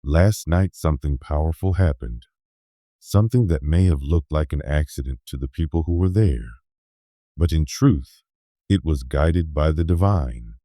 Last night, something powerful happened. Something that may have looked like an accident to the people who were there. But in truth, it was guided by the divine.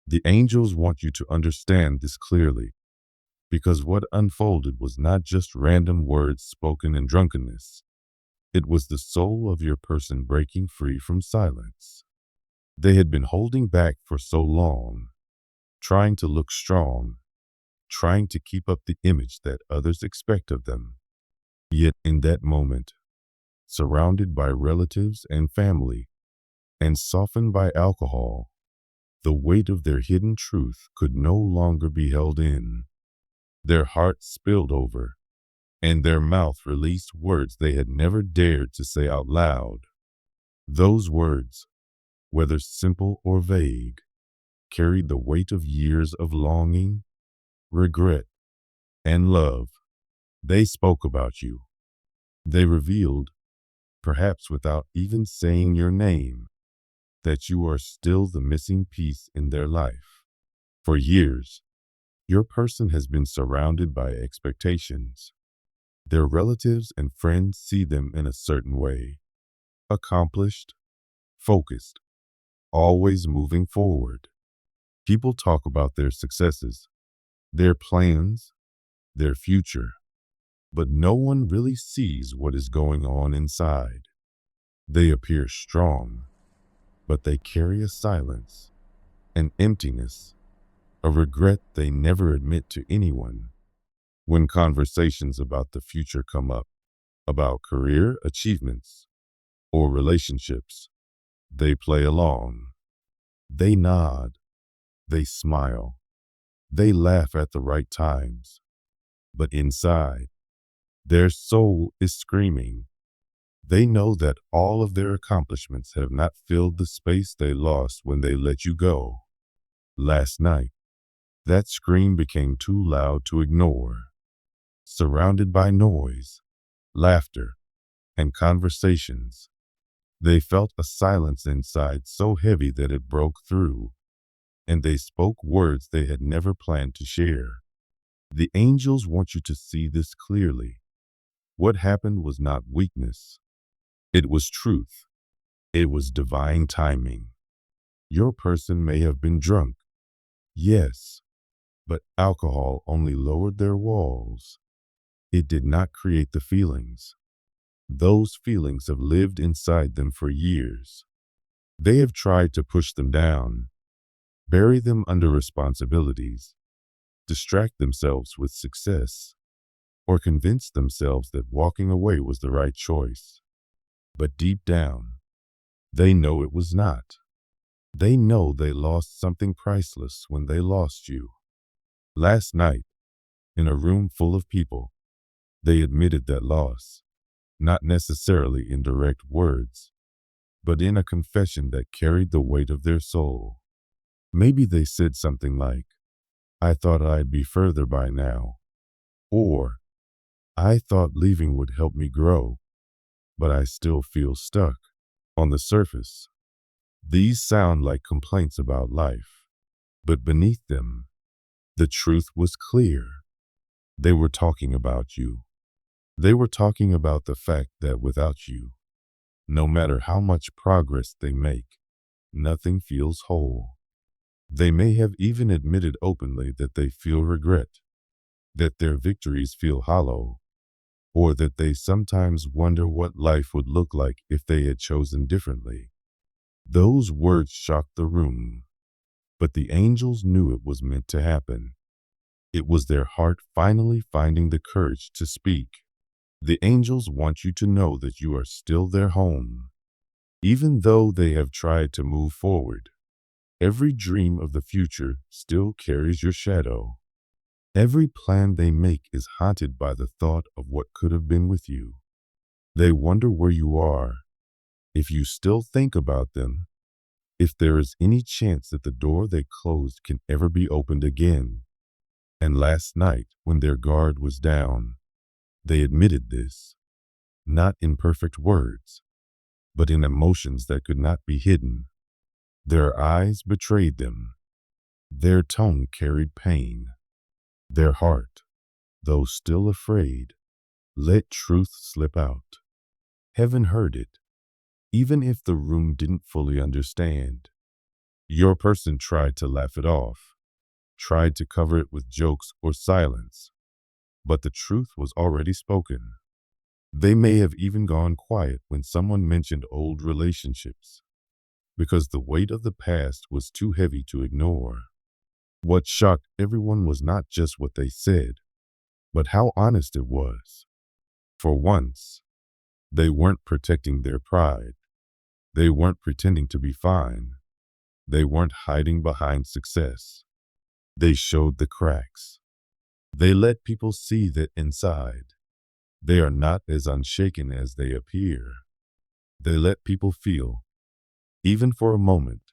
The angels want you to understand this clearly, because what unfolded was not just random words spoken in drunkenness. It was the soul of your person breaking free from silence. They had been holding back for so long, trying to look strong, trying to keep up the image that others expect of them. Yet in that moment, surrounded by relatives and family, and softened by alcohol, the weight of their hidden truth could no longer be held in. Their hearts spilled over, and their mouth released words they had never dared to say out loud. Those words, whether simple or vague, carried the weight of years of longing, regret, and love. They spoke about you. They revealed, perhaps without even saying your name, that you are still the missing piece in their life. For years, your person has been surrounded by expectations. Their relatives and friends see them in a certain way, accomplished, focused, always moving forward. People talk about their successes, their plans, their future, but no one really sees what is going on inside. They appear strong, but they carry a silence, an emptiness, a regret they never admit to anyone. When conversations about the future come up, about career achievements or relationships, they play along. They nod, they smile, they laugh at the right times. But inside, their soul is screaming. They know that all of their accomplishments have not filled the space they lost when they let you go. Last night, that scream became too loud to ignore. Surrounded by noise, laughter, and conversations, they felt a silence inside so heavy that it broke through, and they spoke words they had never planned to share. The angels want you to see this clearly. What happened was not weakness. It was truth. It was divine timing. Your person may have been drunk, yes, but alcohol only lowered their walls. It did not create the feelings. Those feelings have lived inside them for years. They have tried to push them down, bury them under responsibilities, distract themselves with success, or convince themselves that walking away was the right choice. But deep down, they know it was not. They know they lost something priceless when they lost you. Last night, in a room full of people, they admitted that loss, not necessarily in direct words, but in a confession that carried the weight of their soul. Maybe they said something like, "I thought I'd be further by now," or "I thought leaving would help me grow, but I still feel stuck." On the surface, these sound like complaints about life, but beneath them, the truth was clear. They were talking about you. They were talking about the fact that without you, no matter how much progress they make, nothing feels whole. They may have even admitted openly that they feel regret, that their victories feel hollow, or that they sometimes wonder what life would look like if they had chosen differently. Those words shocked the room, but the angels knew it was meant to happen. It was their heart finally finding the courage to speak. The angels want you to know that you are still their home. Even though they have tried to move forward, every dream of the future still carries your shadow. Every plan they make is haunted by the thought of what could have been with you. They wonder where you are, if you still think about them, if there is any chance that the door they closed can ever be opened again. And last night, when their guard was down, they admitted this, not in perfect words, but in emotions that could not be hidden. Their eyes betrayed them. Their tone carried pain. Their heart, Though still afraid, let truth slip out. Heaven heard it, even if the room didn't fully understand. Your person tried to laugh it off, tried to cover it with jokes or silence, but the truth was already spoken. They may have even gone quiet when someone mentioned old relationships, because the weight of the past was too heavy to ignore. What shocked everyone was not just what they said, but how honest it was. For once, they weren't protecting their pride. They weren't pretending to be fine. They weren't hiding behind success. They showed the cracks. They let people see that inside, they are not as unshaken as they appear. They let people feel, even for a moment,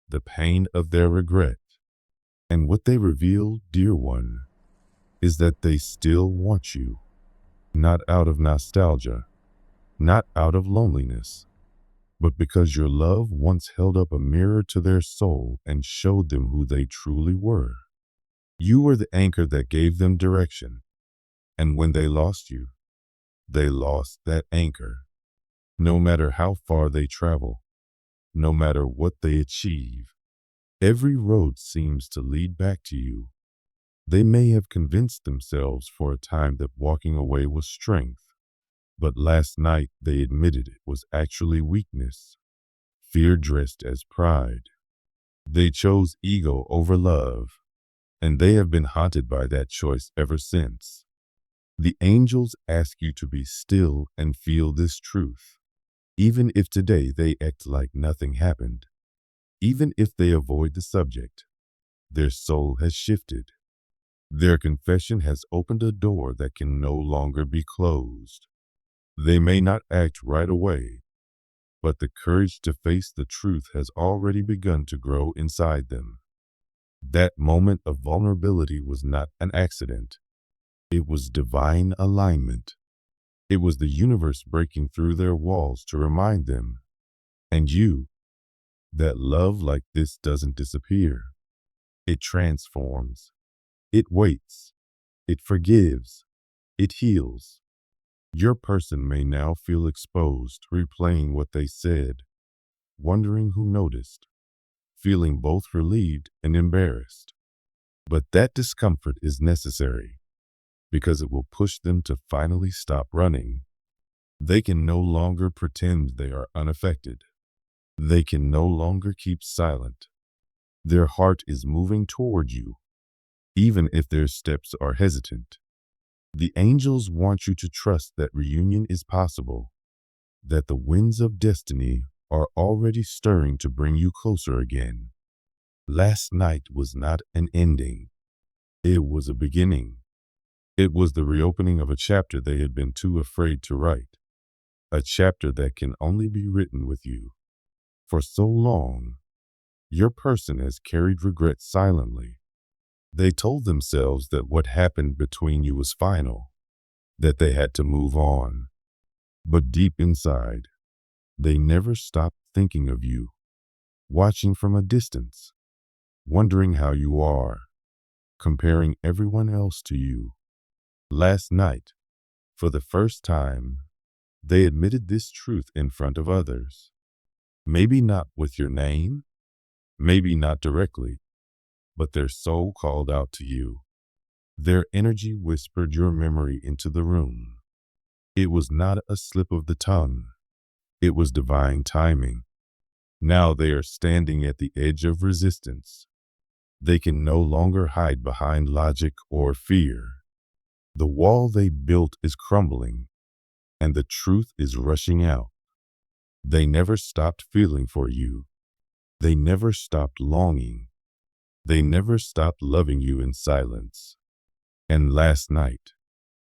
the pain of their regret. And what they revealed, dear one, is that they still want you, not out of nostalgia, not out of loneliness, but because your love once held up a mirror to their soul and showed them who they truly were. You were the anchor that gave them direction, and when they lost you, they lost that anchor. No matter how far they travel, no matter what they achieve, every road seems to lead back to you. They may have convinced themselves for a time that walking away was strength, but last night they admitted it was actually weakness, fear dressed as pride. They chose ego over love, and they have been haunted by that choice ever since. The angels ask you to be still and feel this truth. Even if today they act like nothing happened, even if they avoid the subject, their soul has shifted. Their confession has opened a door that can no longer be closed. They may not act right away, but the courage to face the truth has already begun to grow inside them. That moment of vulnerability was not an accident. It was divine alignment. It was the universe breaking through their walls to remind them, and you, that love like this doesn't disappear. It transforms. It waits. It forgives. It heals. Your person may now feel exposed, replaying what they said, wondering who noticed, feeling both relieved and embarrassed. But that discomfort is necessary, because it will push them to finally stop running. They can no longer pretend they are unaffected. They can no longer keep silent. Their heart is moving toward you, even if their steps are hesitant. The angels want you to trust that reunion is possible, that the winds of destiny are already stirring to bring you closer again. Last night was not an ending. It was a beginning. It was the reopening of a chapter they had been too afraid to write, a chapter that can only be written with you. For so long, your person has carried regret silently. They told themselves that what happened between you was final, that they had to move on. But deep inside, they never stopped thinking of you, watching from a distance, wondering how you are, comparing everyone else to you. Last night, for the first time, they admitted this truth in front of others. Maybe not with your name, maybe not directly, but their soul called out to you. Their energy whispered your memory into the room. It was not a slip of the tongue. It was divine timing. Now they are standing at the edge of resistance. They can no longer hide behind logic or fear. The wall they built is crumbling, and the truth is rushing out. They never stopped feeling for you. They never stopped longing. They never stopped loving you in silence. And last night,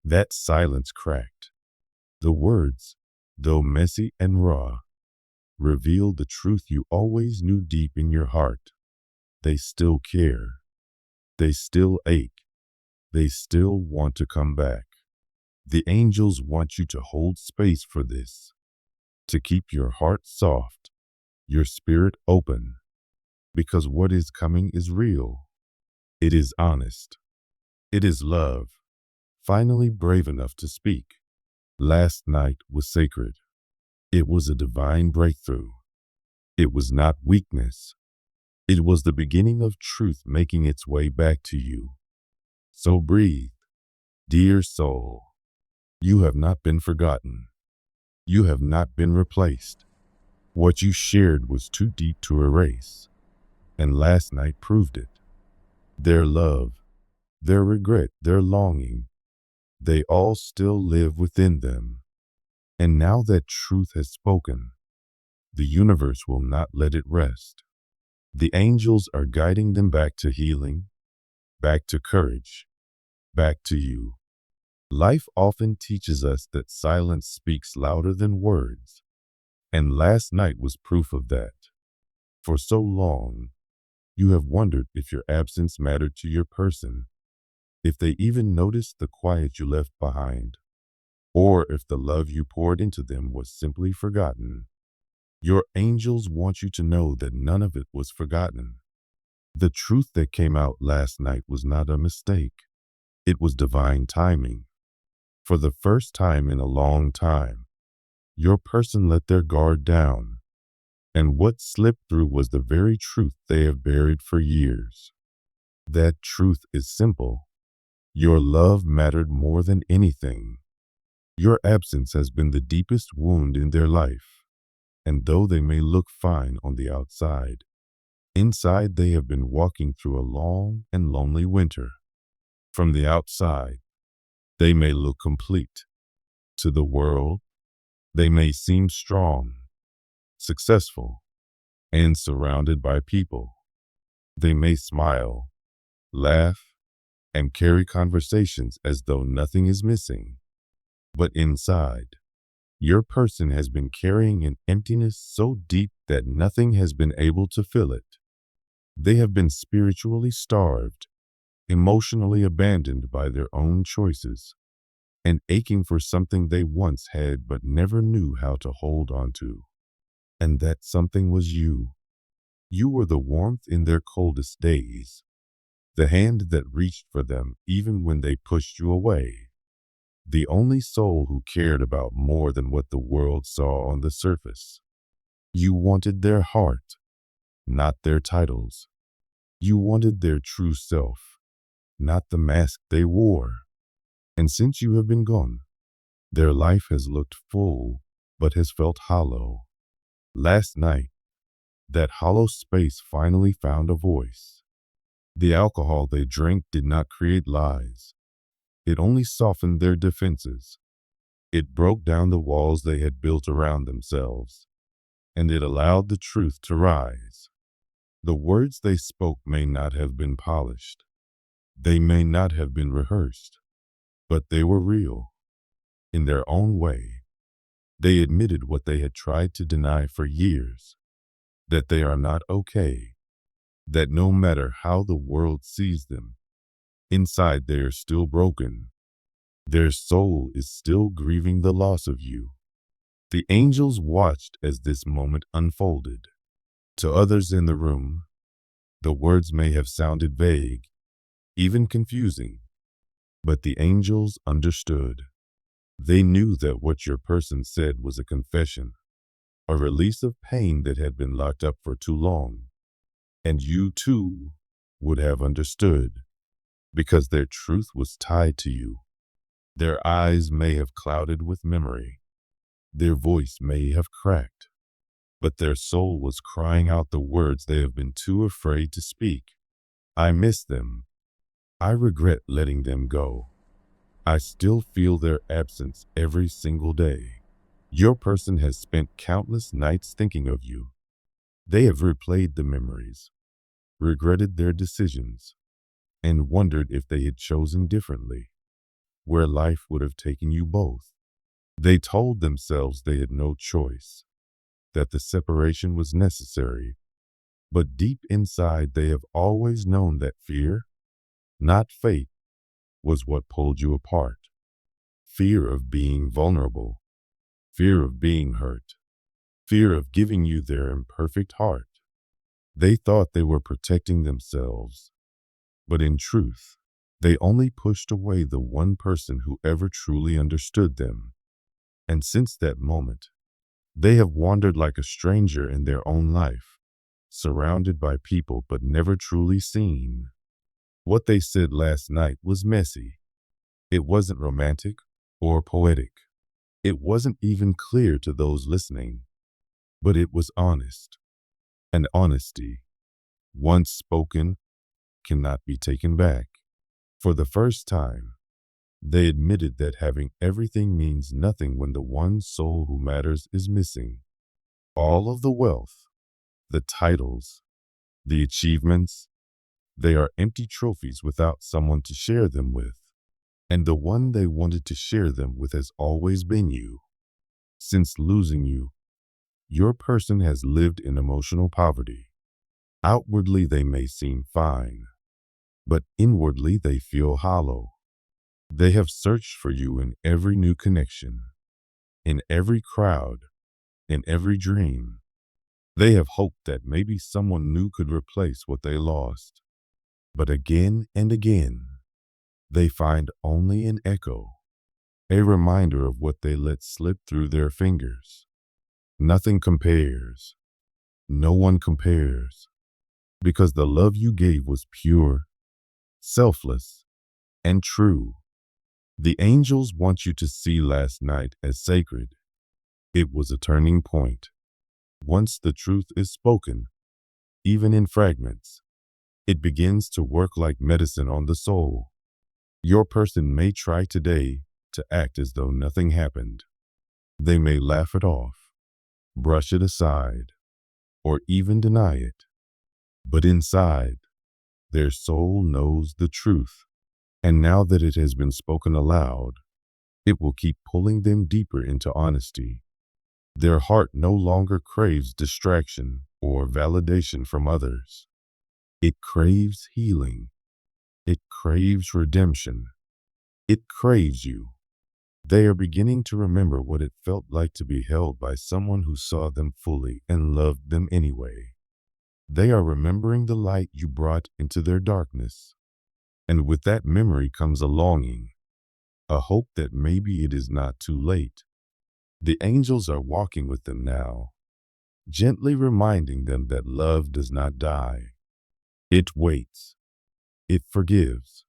that silence cracked. The words, though messy and raw, revealed the truth you always knew deep in your heart. They still care. They still ache. They still want to come back. The angels want you to hold space for this, to keep your heart soft, your spirit open, because what is coming is real. It is honest. It is love. finally brave enough to speak. Last night was sacred. It was a divine breakthrough. It was not weakness. It was the beginning of truth making its way back to you. So breathe, dear soul. You have not been forgotten. You have not been replaced. What you shared was too deep to erase, and last night proved it. Their love, their regret, their longing, they all still live within them. And now that truth has spoken, the universe will not let it rest. The angels are guiding them back to healing, back to courage, back to you. Life often teaches us that silence speaks louder than words, and last night was proof of that. For so long, you have wondered if your absence mattered to your person, if they even noticed the quiet you left behind, or if the love you poured into them was simply forgotten. Your angels want you to know that none of it was forgotten. The truth that came out last night was not a mistake. It was divine timing. For the first time in a long time, your person let their guard down, and what slipped through was the very truth they have buried for years. That truth is simple. Your love mattered more than anything. Your absence has been the deepest wound in their life, and though they may look fine on the outside, inside they have been walking through a long and lonely winter. From the outside, they may look complete. To the world, they may seem strong, successful, and surrounded by people. They may smile, laugh, and carry conversations as though nothing is missing. But inside, your person has been carrying an emptiness so deep that nothing has been able to fill it. They have been spiritually starved, emotionally abandoned by their own choices, and aching for something they once had but never knew how to hold on to. And that something was you. You were the warmth in their coldest days, the hand that reached for them even when they pushed you away, the only soul who cared about more than what the world saw on the surface. You wanted their heart, not their titles. You wanted their true self, not the mask they wore. And since you have been gone, their life has looked full, but has felt hollow. Last night, that hollow space finally found a voice. The alcohol they drank did not create lies. It only softened their defenses. It broke down the walls they had built around themselves, and it allowed the truth to rise. The words they spoke may not have been polished. They may not have been rehearsed, but they were real. In their own way, they admitted what they had tried to deny for years, that they are not okay, that no matter how the world sees them, inside they are still broken. Their soul is still grieving the loss of you. The angels watched as this moment unfolded. To others in the room, the words may have sounded vague, even confusing, but the angels understood. They knew that what your person said was a confession, a release of pain that had been locked up for too long. And you too would have understood, because their truth was tied to you. Their eyes may have clouded with memory. Their voice may have cracked, but their soul was crying out the words they have been too afraid to speak. I miss them. I regret letting them go. I still feel their absence every single day. Your person has spent countless nights thinking of you. They have replayed the memories, regretted their decisions, and wondered if they had chosen differently, where life would have taken you both. They told themselves they had no choice, that the separation was necessary, but deep inside they have always known that fear, not faith, was what pulled you apart. Fear of being vulnerable, fear of being hurt, fear of giving you their imperfect heart. They thought they were protecting themselves, but in truth, They only pushed away the one person who ever truly understood them. And since that moment, they have wandered like a stranger in their own life, surrounded by people but never truly seen. What they said last night was messy. It wasn't romantic or poetic. It wasn't even clear to those listening, but it was honest. And honesty, once spoken, cannot be taken back. For the first time, they admitted that having everything means nothing when the one soul who matters is missing. All of the wealth, the titles, the achievements, they are empty trophies without someone to share them with. And the one they wanted to share them with has always been you. Since losing you, your person has lived in emotional poverty. Outwardly, they may seem fine, but inwardly, they feel hollow. They have searched for you in every new connection, in every crowd, in every dream. They have hoped that maybe someone new could replace what they lost. But again and again, they find only an echo, a reminder of what they let slip through their fingers. Nothing compares. No one compares. Because the love you gave was pure, selfless, and true. The angels want you to see last night as sacred. It was a turning point. Once the truth is spoken, even in fragments, it begins to work like medicine on the soul. Your person may try today to act as though nothing happened. They may laugh it off, brush it aside, or even deny it. But inside, their soul knows the truth. And now that it has been spoken aloud, it will keep pulling them deeper into honesty. Their heart no longer craves distraction or validation from others. It craves healing. It craves redemption. It craves you. They are beginning to remember what it felt like to be held by someone who saw them fully and loved them anyway. They are remembering the light you brought into their darkness. And with that memory comes a longing, a hope that maybe it is not too late. The angels are walking with them now, gently reminding them that love does not die. It waits. It forgives.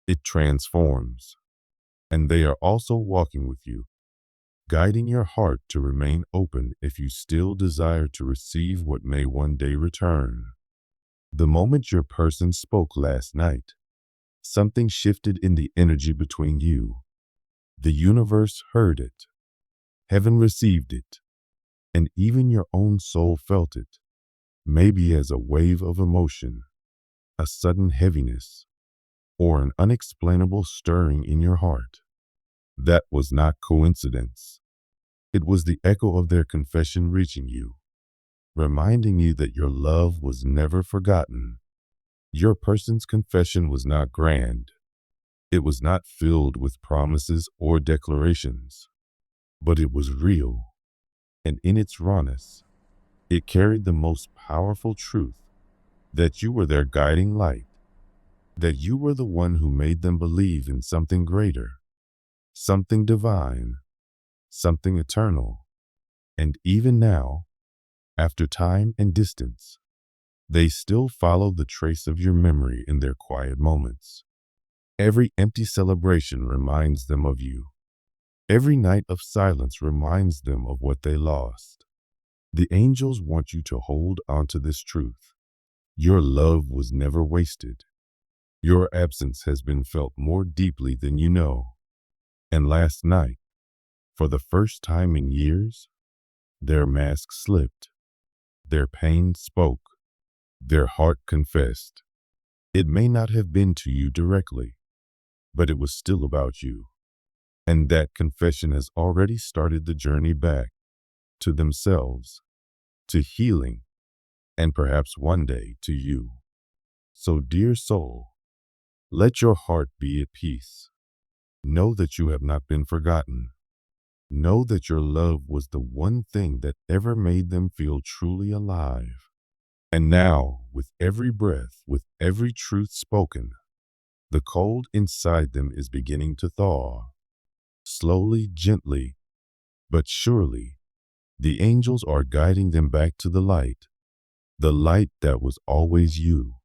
It transforms. And they are also walking with you, guiding your heart to remain open if you still desire to receive what may one day return. The moment your person spoke last night, something shifted in the energy between you. The universe heard it. Heaven received it. And even your own soul felt it, maybe as a wave of emotion, a sudden heaviness, or an unexplainable stirring in your heart. That was not coincidence. It was the echo of their confession reaching you, reminding you that your love was never forgotten. Your person's confession was not grand. It was not filled with promises or declarations, but it was real. And in its rawness, it carried the most powerful truth, that you were their guiding light, that you were the one who made them believe in something greater, something divine, something eternal. And even now, after time and distance, they still follow the trace of your memory in their quiet moments. Every empty celebration reminds them of you. Every night of silence reminds them of what they lost. The angels want you to hold on to this truth. Your love was never wasted. Your absence has been felt more deeply than you know. And last night, for the first time in years, their mask slipped. Their pain spoke. Their heart confessed. It may not have been to you directly, but it was still about you. And that confession has already started the journey back to themselves, to healing, and perhaps one day to you. So, dear soul, let your heart be at peace. Know that you have not been forgotten. Know that your love was the one thing that ever made them feel truly alive. And now, with every breath, with every truth spoken, The cold inside them is beginning to thaw. Slowly, gently, but surely, the angels are guiding them back to the light that was always you.